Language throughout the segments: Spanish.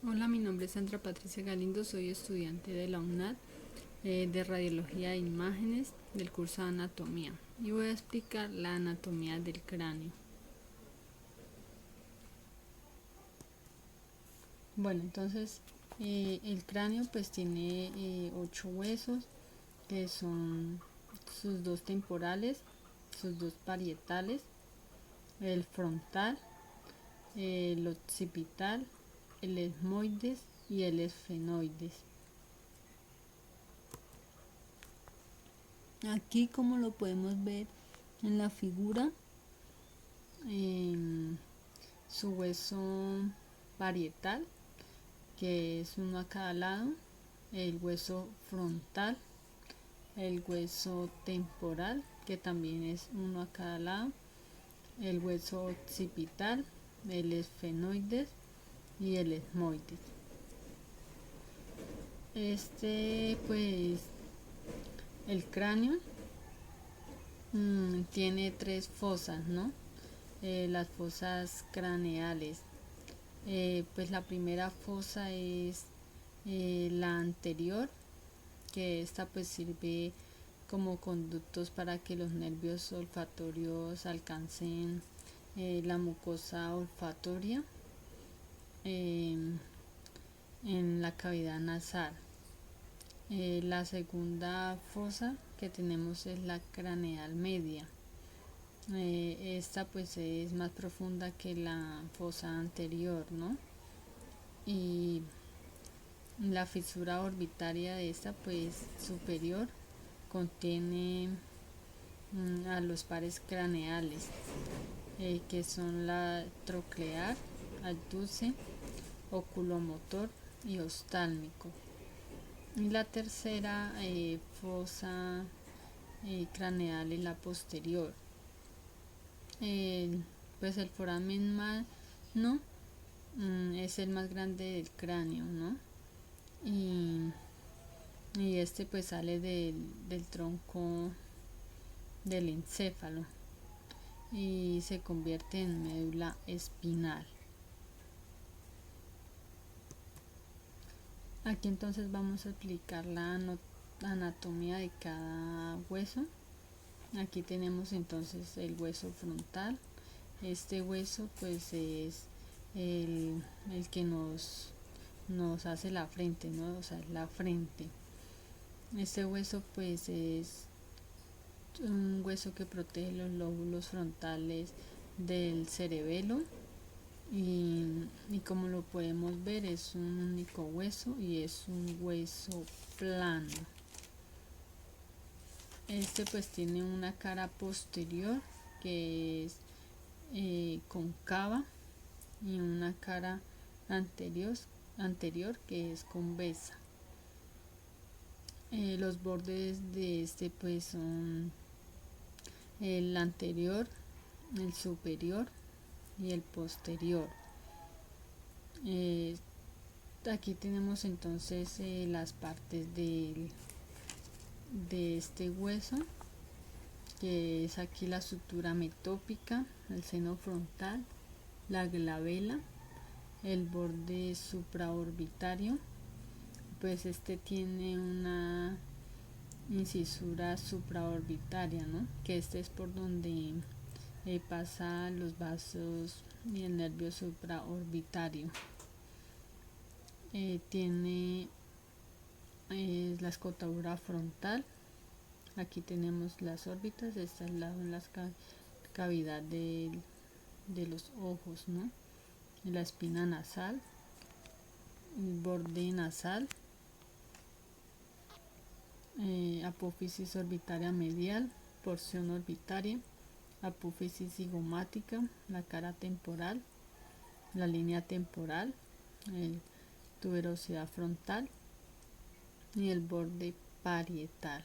Hola, mi nombre es Sandra Patricia Galindo, soy estudiante de la UNAD de Radiología de Imágenes del curso de Anatomía y voy a explicar la anatomía del cráneo. Bueno, entonces el cráneo pues tiene 8 huesos que son sus dos temporales, sus dos parietales, el frontal, el occipital, el esmoides y el esfenoides. Aquí, como lo podemos ver en la figura, su hueso parietal, que es uno a cada lado, el hueso frontal, el hueso temporal, que también es uno a cada lado, el hueso occipital, el esfenoides y el esmoides. Pues el cráneo tiene 3 fosas, ¿no? Las fosas craneales. Pues la primera fosa es la anterior, que esta pues sirve como conductos para que los nervios olfatorios alcancen la mucosa olfatoria eh, en la cavidad nasal. La segunda fosa que tenemos es la craneal media. Esta pues es más profunda que la fosa anterior, ¿no? Y la fisura orbitaria de esta pues superior contiene a los pares craneales, que son la troclear, abduce, oculomotor y oftálmico. Y la tercera fosa craneal es la posterior. Pues el foramen no es el más grande del cráneo, ¿no? Y este pues sale del tronco del encéfalo y se convierte en médula espinal. Aquí entonces vamos a explicar la anatomía de cada hueso. Aquí tenemos entonces el hueso frontal. Este hueso pues es el que nos hace la frente, ¿no? O sea, la frente. Este hueso pues es un hueso que protege los lóbulos frontales del cerebelo y como lo podemos ver es un único hueso y es un hueso plano. Este pues tiene una cara posterior que es concava y una cara anterior que es convexa. Los bordes de este pues son el anterior, el superior y el posterior. Aquí tenemos entonces las partes de este hueso, que es aquí la sutura metópica, el seno frontal, la glabela, el borde supraorbitario. Pues este tiene una incisura supraorbitaria, ¿no? Que este es por donde pasa los vasos y el nervio supraorbitario. Tiene la escotadura frontal. Aquí tenemos las órbitas, esta es la cavidad de los ojos, ¿no? La espina nasal, el borde nasal, apófisis orbitaria medial, porción orbitaria, apófisis cigomática, la cara temporal, la línea temporal, tuberosidad frontal y el borde parietal.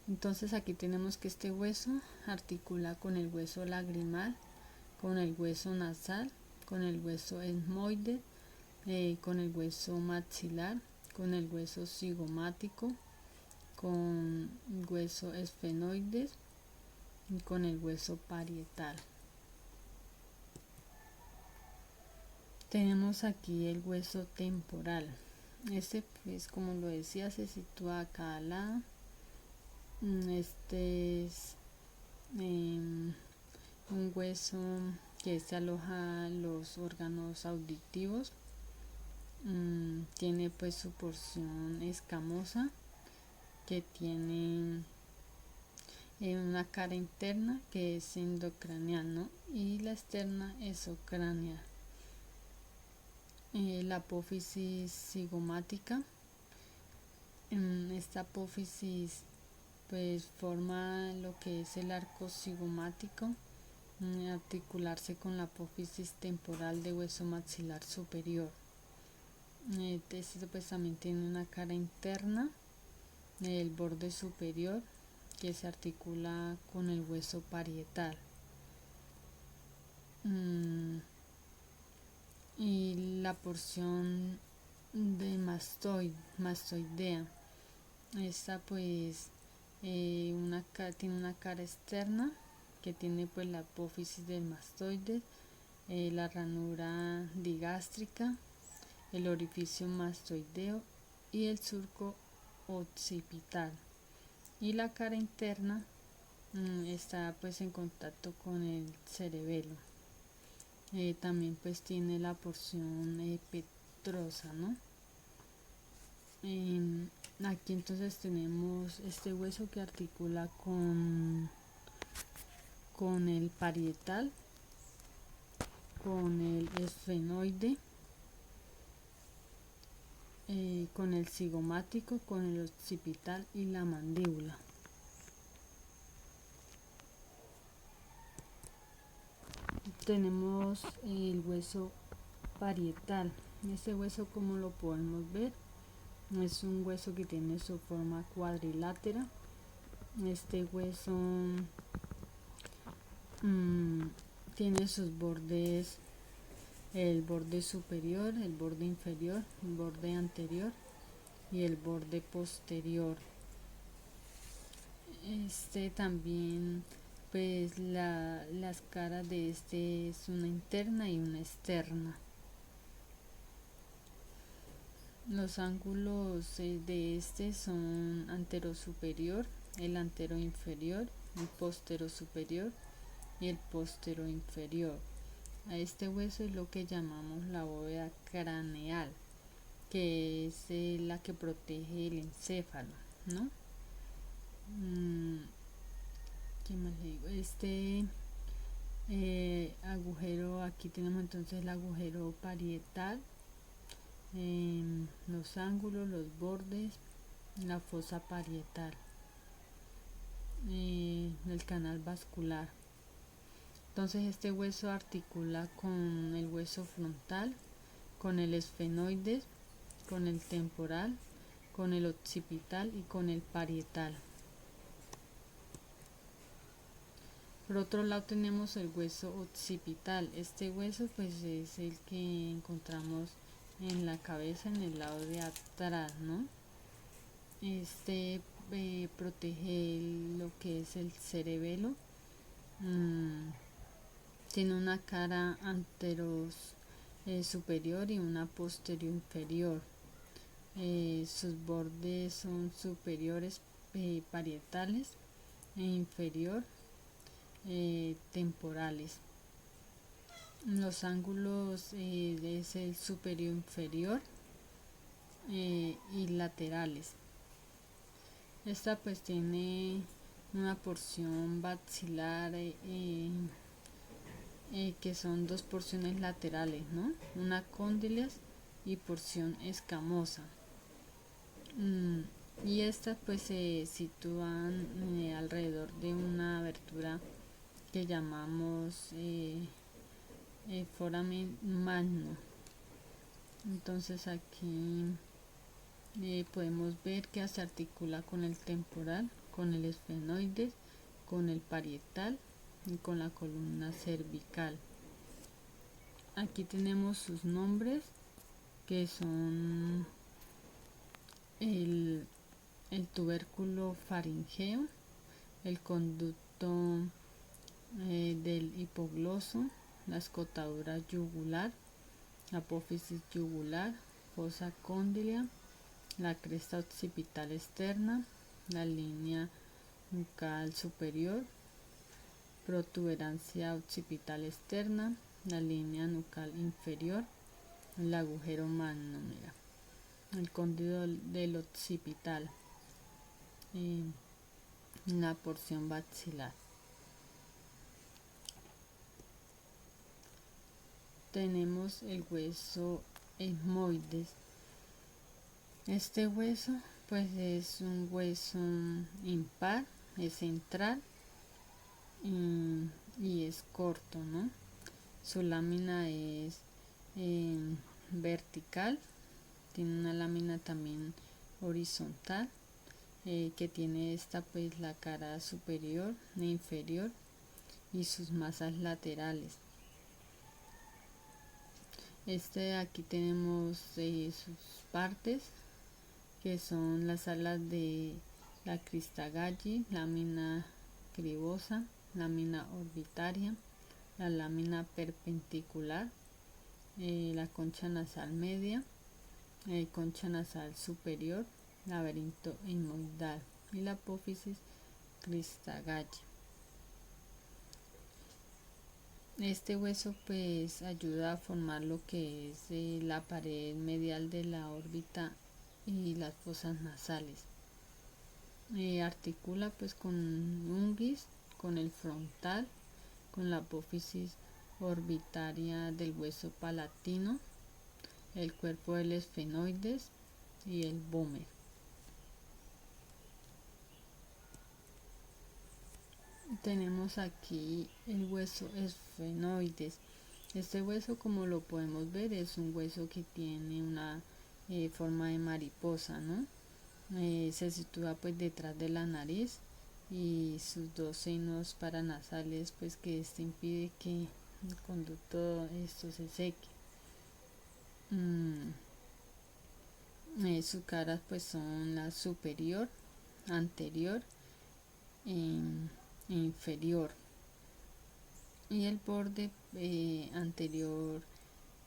Entonces aquí tenemos que este hueso articula con el hueso lagrimal, con el hueso nasal, con el hueso esmoide, con el hueso maxilar, con el hueso cigomático, con hueso esfenoides y con el hueso parietal. Tenemos aquí el hueso temporal. Este, pues como lo decía, se sitúa a cada lado. Este es un hueso que se aloja los órganos auditivos. Tiene pues su porción escamosa, que tiene una cara interna que es endocraneal, ¿no? Y la externa exocraneal. La apófisis cigomática. Esta apófisis pues forma lo que es el arco cigomático, articularse con la apófisis temporal de hueso maxilar superior. Este pues también tiene una cara interna, el borde superior, que se articula con el hueso parietal. Y la porción de mastoidea. Esta pues tiene una cara externa que tiene pues la apófisis del mastoide, la ranura digástrica, el orificio mastoideo y el surco occipital. Y la cara interna está pues en contacto con el cerebelo. También pues tiene la porción petrosa, ¿no? Aquí entonces tenemos este hueso que articula con el parietal, con el esfenoide, con el cigomático, con el occipital y la mandíbula. Tenemos el hueso parietal. Este hueso, como lo podemos ver, es un hueso que tiene su forma cuadrilátera. Este hueso tiene sus bordes, el borde superior, el borde inferior, el borde anterior y el borde posterior. Este también, pues las caras de este es una interna y una externa. Los ángulos de este son antero superior, el antero inferior, el postero superior y el postero inferior. A este hueso es lo que llamamos la bóveda craneal, que es la que protege el encéfalo, ¿no? ¿Qué más le digo? Este agujero, aquí tenemos entonces el agujero parietal, los ángulos, los bordes, la fosa parietal, el canal vascular. Entonces este hueso articula con el hueso frontal, con el esfenoide, con el temporal, con el occipital y con el parietal. Por otro lado tenemos el hueso occipital. Este hueso pues es el que encontramos en la cabeza, en el lado de atrás, ¿no? Este protege lo que es el cerebelo. Tiene una cara anteros superior y una posterior inferior. Sus bordes son superiores parietales e inferior temporales. Los ángulos es el superior inferior y laterales. Esta pues tiene una porción maxilar que son dos porciones laterales, ¿no? Una cóndiles y porción escamosa. Y estas pues se sitúan alrededor de una abertura que llamamos foramen magno. Entonces aquí podemos ver que se articula con el temporal, con el esfenoide, con el parietal y con la columna cervical. Aquí tenemos sus nombres, que son el tubérculo faringeo, el conducto del hipogloso, la escotadura yugular, apófisis yugular, fosa cóndila, la cresta occipital externa, la línea nucal superior, protuberancia occipital externa, la línea nucal inferior, el agujero magno, mira, el cóndilo del occipital, la porción maxilar. Tenemos el hueso esmoides. Este hueso pues es un hueso impar, es central y es corto, ¿no? Su lámina es vertical, tiene una lámina también horizontal, que tiene esta pues la cara superior e inferior y sus masas laterales. Aquí tenemos sus partes, que son las alas de la crista galli, lámina cribosa, lámina orbitaria, la lámina perpendicular, la concha nasal media, concha nasal superior, laberinto esmoidal y la apófisis crista galli. Este hueso pues ayuda a formar lo que es la pared medial de la órbita y las fosas nasales. Articula pues con unguis, con el frontal, con la apófisis orbitaria del hueso palatino, el cuerpo del esfenoides y el vómer. Tenemos aquí el hueso esfenoides. Este hueso, como lo podemos ver, es un hueso que tiene una forma de mariposa, ¿no? Se sitúa pues detrás de la nariz y sus dos senos paranasales, pues que esto impide que el conducto esto se seque. Sus caras pues son la superior, anterior e inferior, y el borde anterior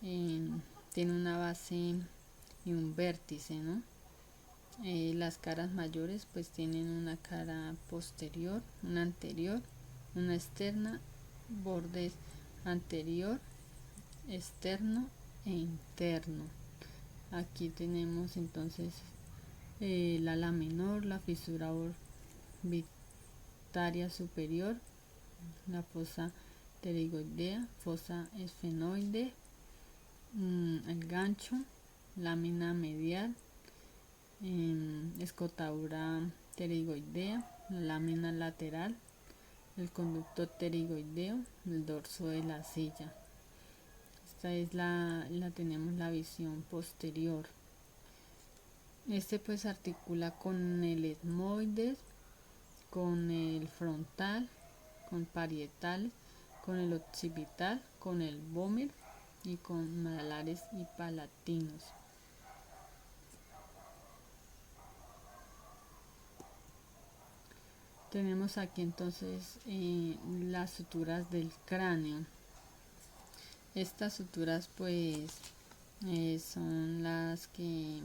tiene una base y un vértice, ¿no? Las caras mayores pues tienen una cara posterior, una anterior, una externa, bordes anterior, externo e interno. Aquí tenemos entonces la ala menor, la fisura orbitaria superior, la fosa pterigoidea, fosa esfenoide, el gancho, lámina medial, escotadura pterigoidea, lámina lateral, el conducto pterigoideo, el dorso de la silla. Esta es la tenemos la visión posterior. Pues articula con el esmoides, con el frontal, con parietales, con el occipital, con el vómer y con malares y palatinos. Tenemos aquí entonces las suturas del cráneo. Estas suturas pues son las que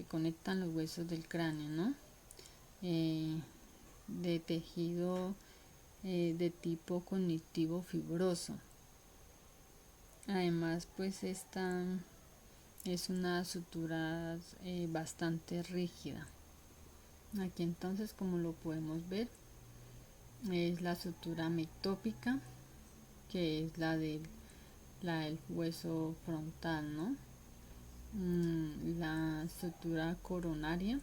conectan los huesos del cráneo, ¿no? De tejido de tipo conectivo fibroso. Además pues esta es una sutura bastante rígida. Aquí entonces, como lo podemos ver, es la sutura mectópica, que es la del hueso frontal, ¿no? La sutura coronaria,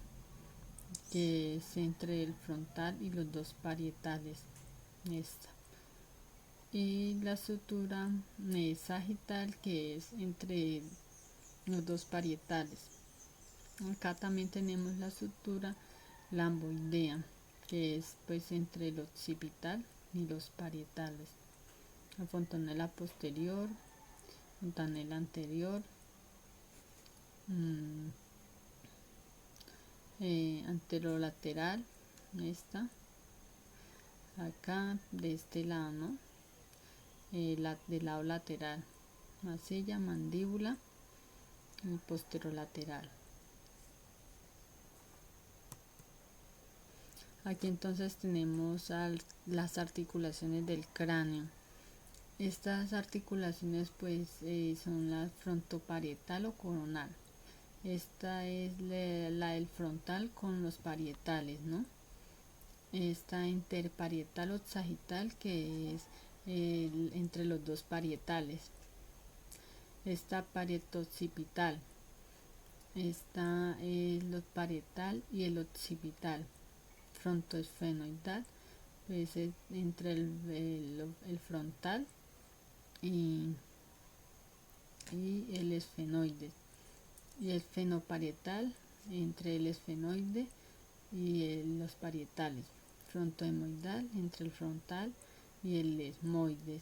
que es entre el frontal y los dos parietales, esta. Y la sutura sagital, que es entre los dos parietales. Acá también tenemos la sutura lamboidea, que es pues entre el occipital y los parietales. La fontanela posterior, fontanela anterior, anterolateral, esta, acá de este lado, ¿no? Del lado lateral, masilla, mandíbula y posterolateral. Aquí entonces tenemos las articulaciones del cráneo. Estas articulaciones pues son la frontoparietal o coronal. Esta es la del frontal con los parietales, ¿no? Esta interparietal o sagital, que es entre los dos parietales. Esta parietoccipital. Esta es el parietal y el occipital. Frontoesfenoidal, pues es entre el frontal y el esfenoide. Y el fenoparietal entre el esfenoide y los parietales. Frontohemoidal entre el frontal y el esmoide.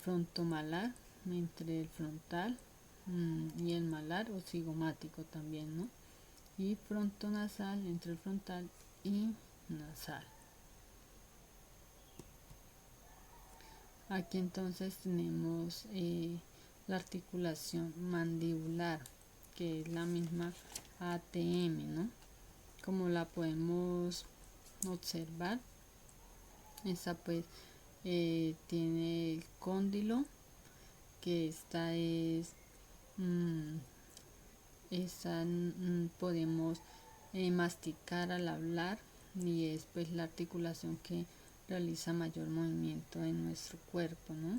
Frontomalar entre el frontal y el malar o cigomático también, ¿no? Y frontonasal entre el frontal y nasal. Aquí entonces tenemos la articulación mandibular, que es la misma ATM, ¿no? Como la podemos observar, esta pues tiene el cóndilo, que esta es podemos masticar al hablar, y es pues la articulación que realiza mayor movimiento de nuestro cuerpo, ¿no?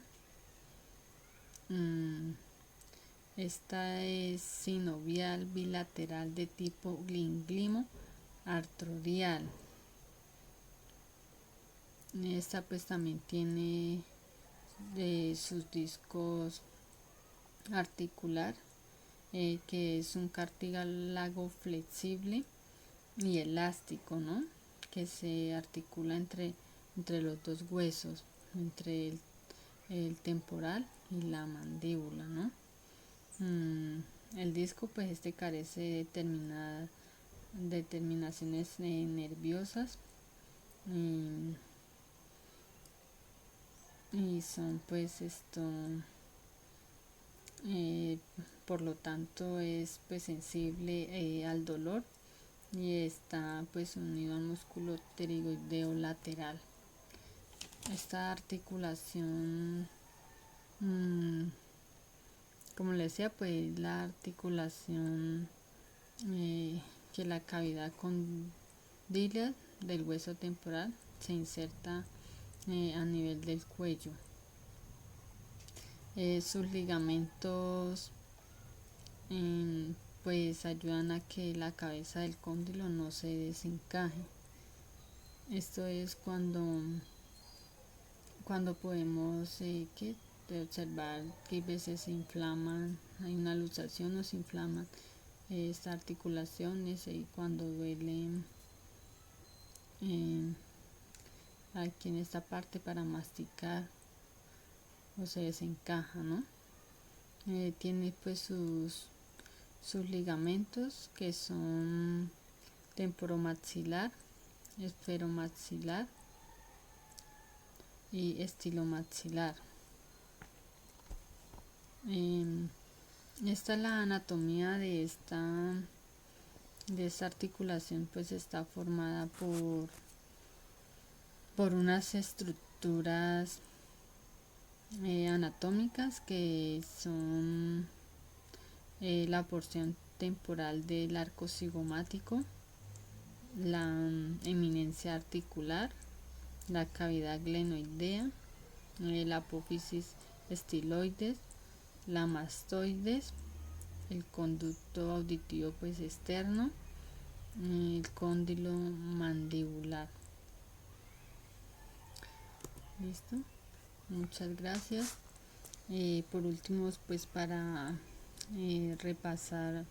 Esta es sinovial bilateral de tipo glínglimo artrodial. Esta pues también tiene sus discos articular, que es un cartílago flexible y elástico, ¿no? Que se articula entre los dos huesos, entre el temporal y la mandíbula, ¿no? El disco pues carece de determinaciones nerviosas, y son pues por lo tanto es pues sensible al dolor, y está pues unido al músculo pterigoideo lateral. Esta articulación, como les decía, pues la articulación que la cavidad condylar del hueso temporal se inserta a nivel del cuello. Sus ligamentos pues ayudan a que la cabeza del cóndilo no se desencaje. Esto es cuando podemos observar que a veces se inflaman, hay una luxación o se inflaman estas articulaciones, y cuando duelen aquí en esta parte para masticar o se desencaja, ¿no? Tiene pues sus ligamentos, que son temporomaxilar, esferomaxilar y estilomaxilar. Esta es la anatomía de esta articulación, pues está formada por unas estructuras anatómicas, que son la porción temporal del arco cigomático, la eminencia articular, la cavidad glenoidea, la apófisis estiloides, la mastoides, el conducto auditivo pues externo, el cóndilo mandibular. Listo, muchas gracias. Por último, pues para repasar,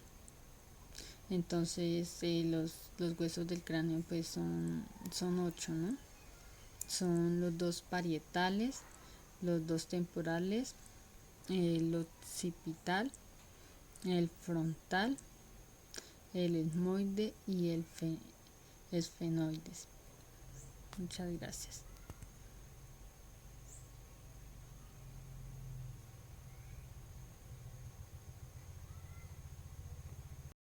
entonces los huesos del cráneo pues son 8, ¿no? Son los dos parietales, los dos temporales, el occipital, el frontal, el esmoide y el esfenoides. Muchas gracias.